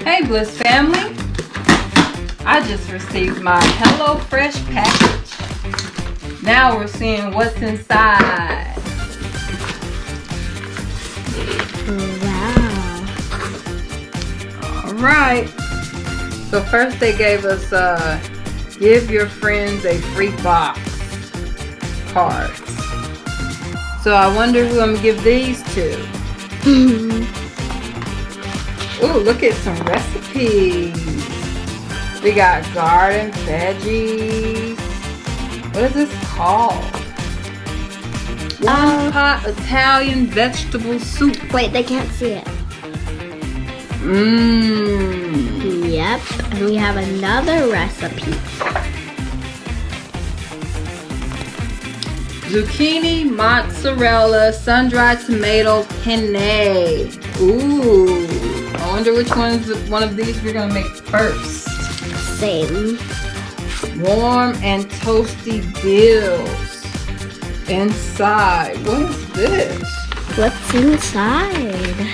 Hey Bliss family, I just received my HelloFresh package. Now we're seeing what's inside. Wow. Alright, so first they gave us give your friends a free box cards. So I wonder who I'm gonna give these to. Ooh, look at some recipes. We got garden veggies. What is this called? One pot Italian vegetable soup. Wait, they can't see it. Mmm. Yep, and we have another recipe. Zucchini, mozzarella, sun-dried tomato, penne. Ooh. I wonder which one of these we're gonna make first. Same. Warm and toasty bills. Inside. What is this? What's inside?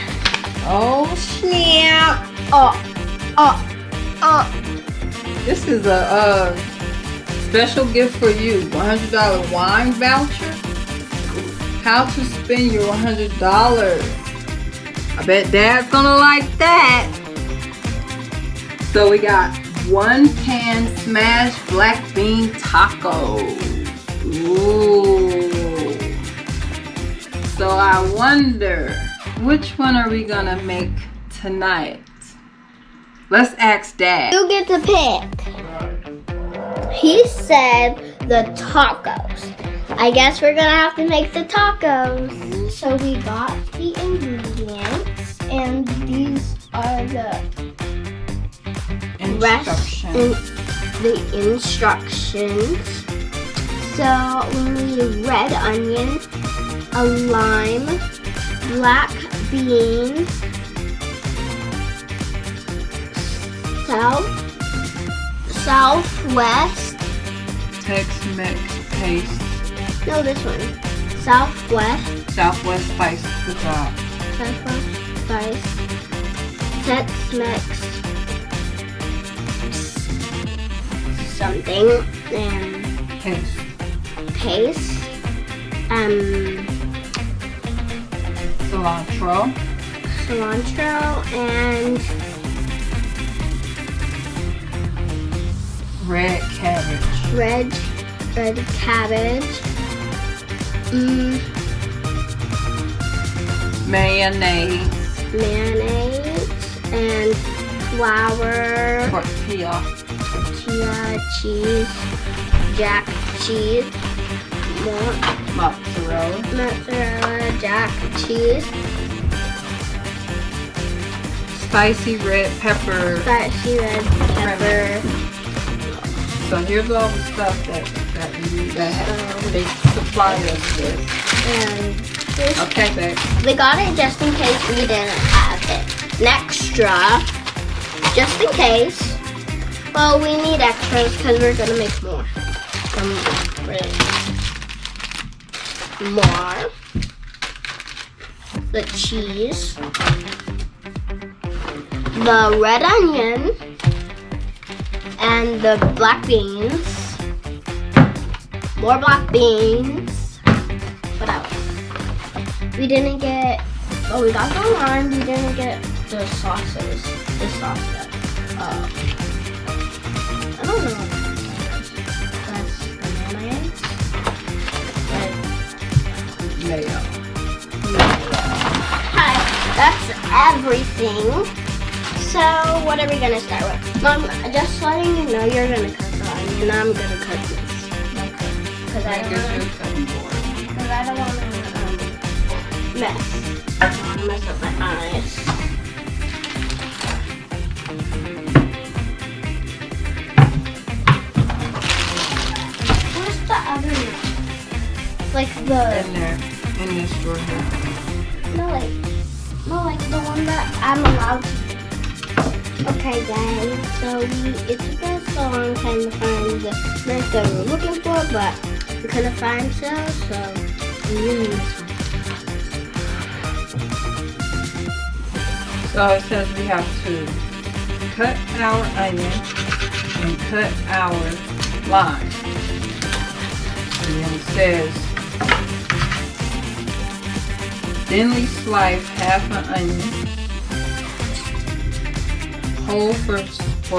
Oh snap! This is a special gift for you. $100 wine voucher. How to spend your $100. I bet Dad's gonna like that. So we got 1 pan smashed black bean tacos. Ooh. So I wonder, which one are we gonna make tonight? Let's ask Dad. You get to pick. He said the tacos. I guess we're gonna have to make the tacos. So we got the ingredients, and these are the instructions. So we need red onion, a lime, black beans, Southwest. Tex-Mex paste. No, this one. Southwest. Southwest spice. Good job. Southwest spice. Tex-Mex. Something. And Paste. paste. Cilantro and Red cabbage. red cabbage. Mayonnaise. And flour. Tortilla. Cheese. Jack cheese. Mozzarella. Jack cheese. Spicy red pepper. Spicy red pepper. So here's all the stuff that we need that they supply us with. And this, Okay, babe. we got it just in case we didn't have it. An extra, just in case. Well, we need extras because we're gonna make more. More. The cheese. The red onion. And the black beans. More black beans. What else? We didn't get, we got the lime. We didn't get the sauces. The sauce that, I don't know. That's the mayonnaise. Mayo. Hi, that's everything. So, what are we gonna start with? Mom, just letting you know you're gonna cut the onion. I'm gonna cut this. Because I don't want to mess up my eyes. Where's the other one? Like the... In there. In this drawer here. No, like the one that I'm allowed to. Okay guys, so it took us a long time to find the knife that we were looking for, but we couldn't find so we're using this one. So it says we have to cut our onion and cut our lime. And then it says, thinly slice half an onion, whole for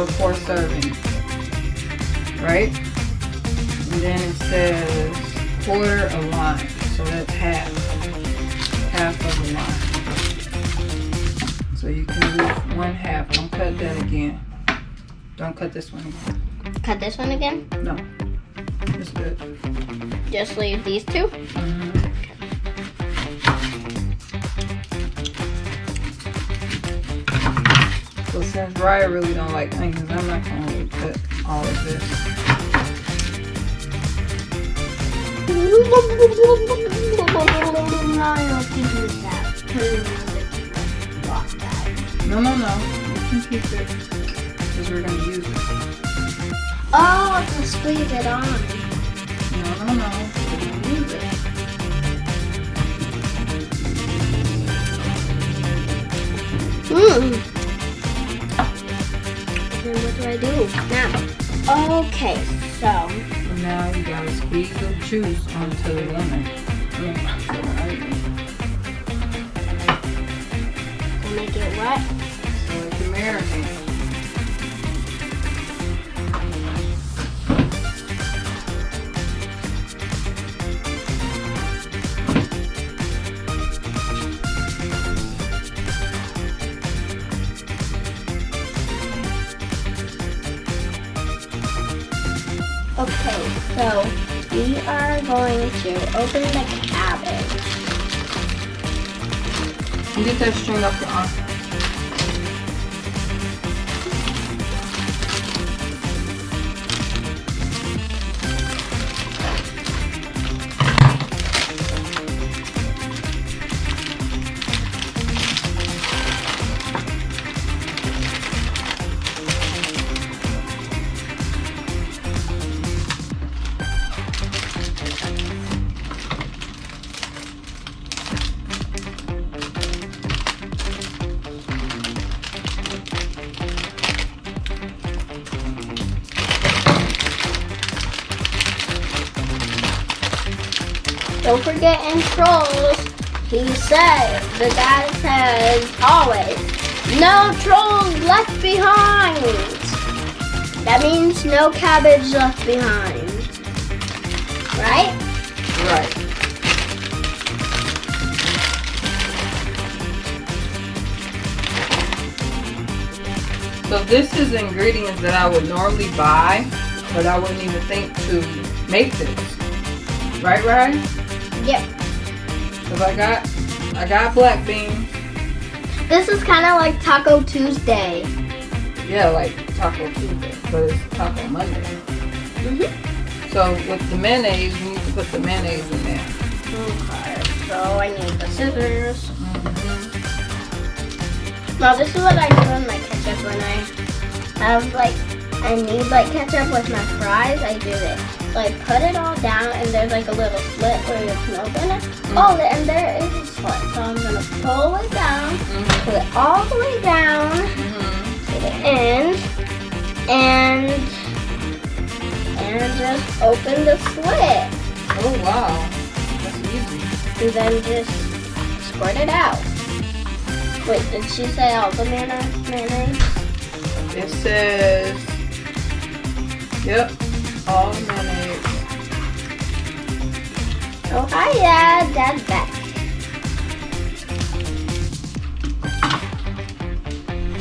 4 servings, right? And then it says quarter a lime, so that's half of a lime. So you can use 1/2. Don't cut that again. Don't cut this one again. Cut this one again? No, it's good. Just leave these two? So since Raya really don't like onions, I'm not going to cut all of this. No. You can keep it because we're going to use it. Oh, to squeeze it on. No. We're going to use it. Then what do I do now? Okay, so Now you got to squeeze the juice onto the lemon. to make it wet. So it can marinate. Okay, so we are going to open the cabbage. Get that string off your arm. Don't forget in Trolls, the guy says always, no trolls left behind. That means no cabbage left behind. Right? Right. So this is ingredients that I would normally buy, but I wouldn't even think to make this. Right, Ryan? Yep. Because I got black beans. This is kind of like Taco Tuesday. Yeah, like Taco Tuesday, but it's Taco Monday. So with the mayonnaise, you need to put the mayonnaise in there. Okay, so I need the scissors. Now this is what I do on my ketchup when I have I need ketchup with my fries. I do this. So I put it all down and there's like a little slit where you can open it. Oh, and there is a slit. So I'm gonna pull it down, pull it all the way down to the end, and just open the slit. Oh wow, that's easy. And then just squirt it out. Wait, did she say all the mayonnaise? It says, yep, all the mayonnaise. Oh, hi, yeah, Dad's back.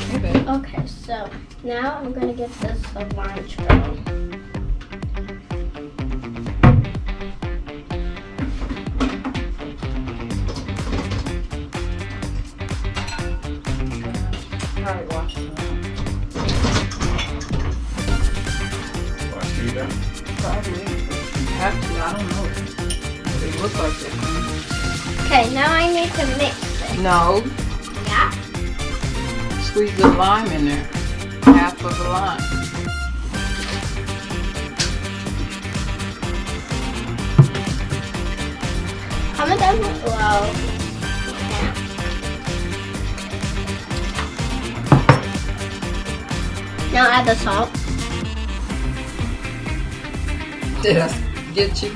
Hey, babe. Okay, so now I'm gonna get this cilantro. Probably wash them. Probably. You have to, I don't know. They look like this. Okay, now I need to mix it. No, Yeah? squeeze the lime in there. Half of the lime. How much of it? Well, yeah. Now add the salt. Did I get you?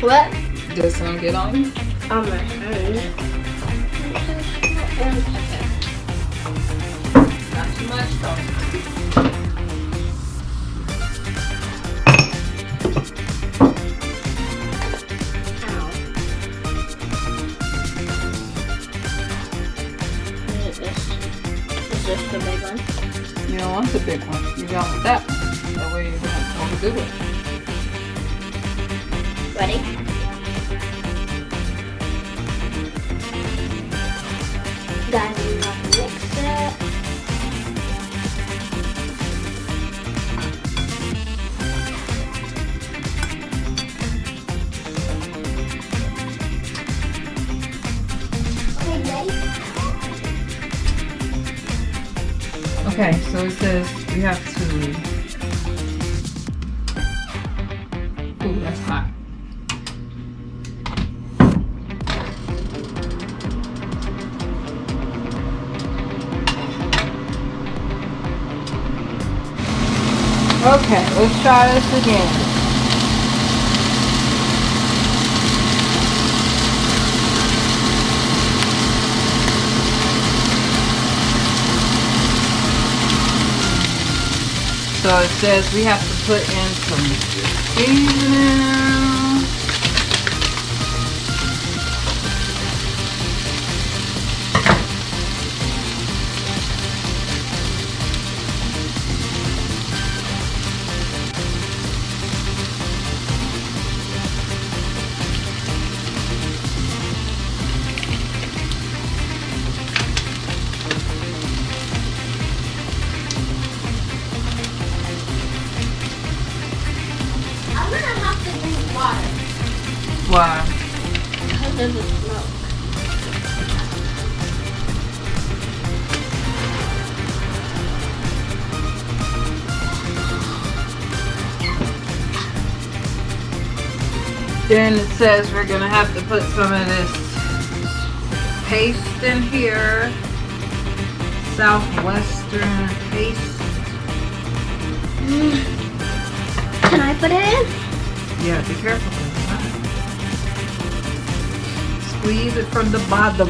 What? Did some get on you? On my hand. Not too much though. Is this the big one? You don't want the big one. You want that one. That way you don't have to do it. Ready? Guys, we have to mix it. Okay, ready? Okay, so it says we have to. Ooh, that's hot. Okay, let's try this again. So it says we have to put in some seasoning. I'm gonna have to drink water Why? because of the smoke. Then it says we're gonna have to put some of this paste in here. Southwestern paste. Can I put it in? Yeah, be careful. Squeeze it from the bottom.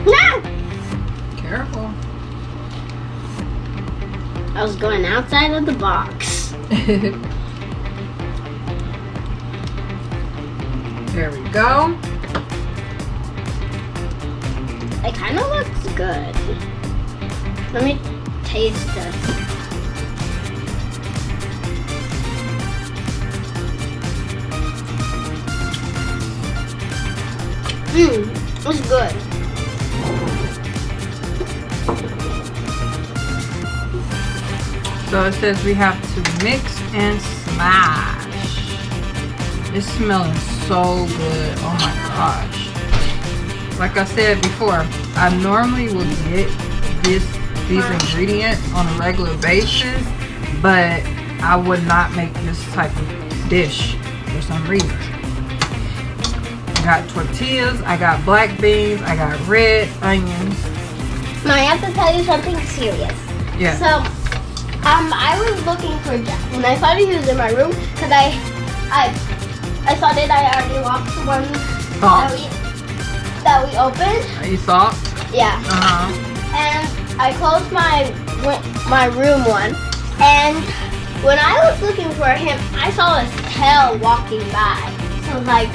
No! Careful. I was going outside of the box. There we go. It kind of looks good. Let me taste it. It's good. So it says we have to mix and smash. It's smelling so good. Oh my gosh. Like I said before, I normally will get these ingredients on a regular basis, but I would not make this type of dish for some reason. I got tortillas, I got black beans, I got red onions. Now I have to tell you something serious. Yeah. So, I was looking for Jack when I found he was in my room because I thought that I already locked the one that we opened. You thought? Yeah. And I closed my room one, and when I was looking for him, I saw his tail walking by. So I was like,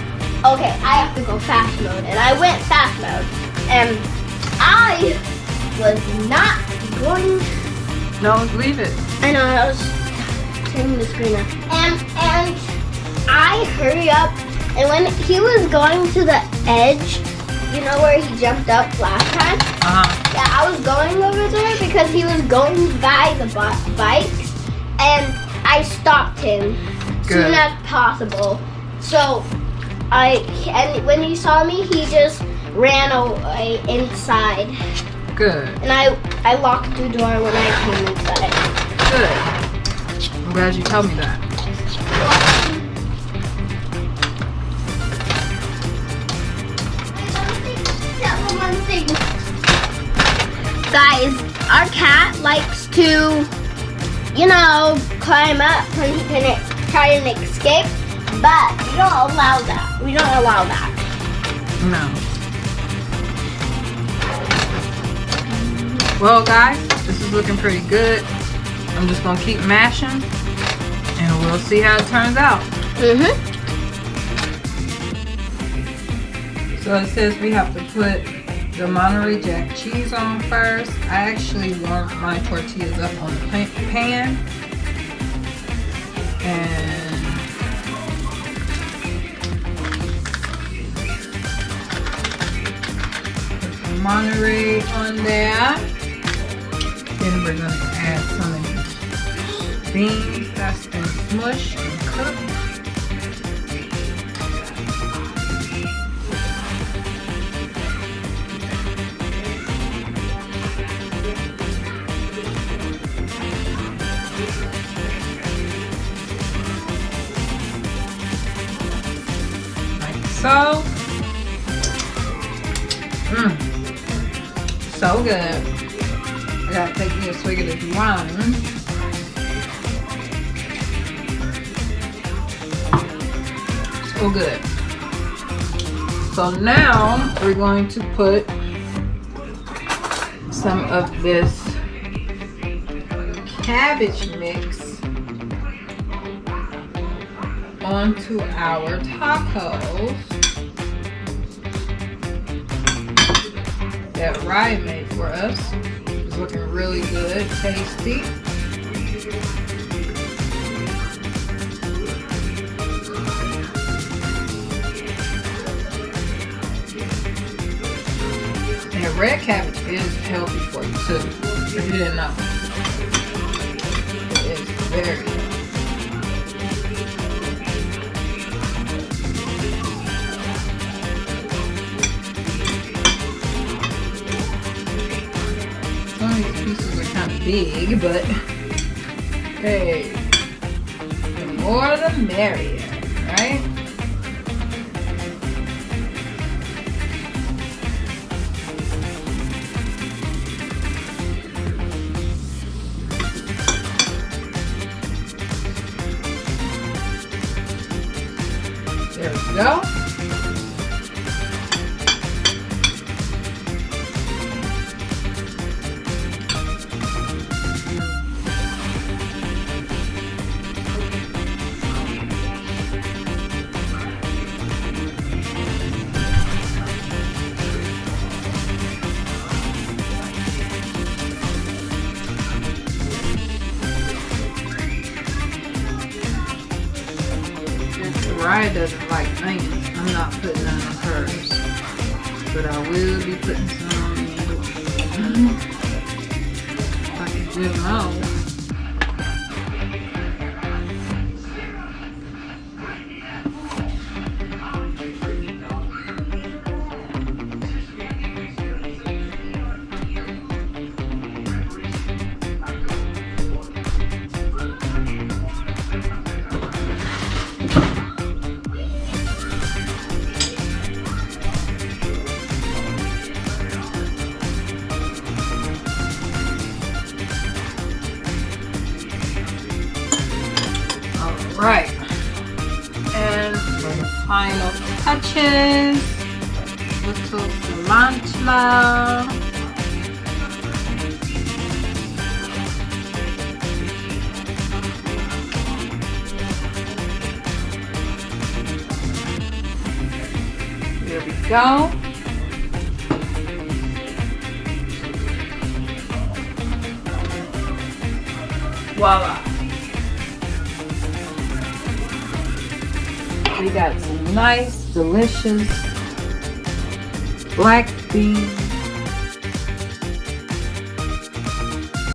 okay, I have to go fast mode, and I went fast mode, and I was not going. No, leave it. I know, I was turning the screen up. And I hurry up, and when he was going to the edge, you know where he jumped up last time? Yeah, I was going over there because he was going by the bikes, and I stopped him soon as possible. So, and when he saw me, he just ran away inside. Good. And I locked the door when I came inside. Good. I'm glad you told me that. Guys, our cat likes to, you know, climb up and he can try and escape, but we don't allow that. We don't allow that. No. Well, guys, this is looking pretty good. I'm just gonna keep mashing, and we'll see how it turns out. So it says we have to put the Monterey Jack cheese on first. I actually warmed my tortillas up on the pan. And put the Monterey on there. Then we're going to add some of these beans that's been smushed and cooked. So, so good. I gotta take me a swig of this wine. So good. So now we're going to put some of this cabbage mix onto our tacos that Ryan made for us. It's looking really good, tasty. And red cabbage is healthy for you too, if you didn't know. It is very healthy. These pieces are kind of big, but hey, the more the merrier, right? There we go. Mariah doesn't like onions. I'm not putting none on hers, but I will be putting some on me. If I can do them all. Right, and for the final touches, little cilantro. There we go. Voila. We got some nice, delicious black beans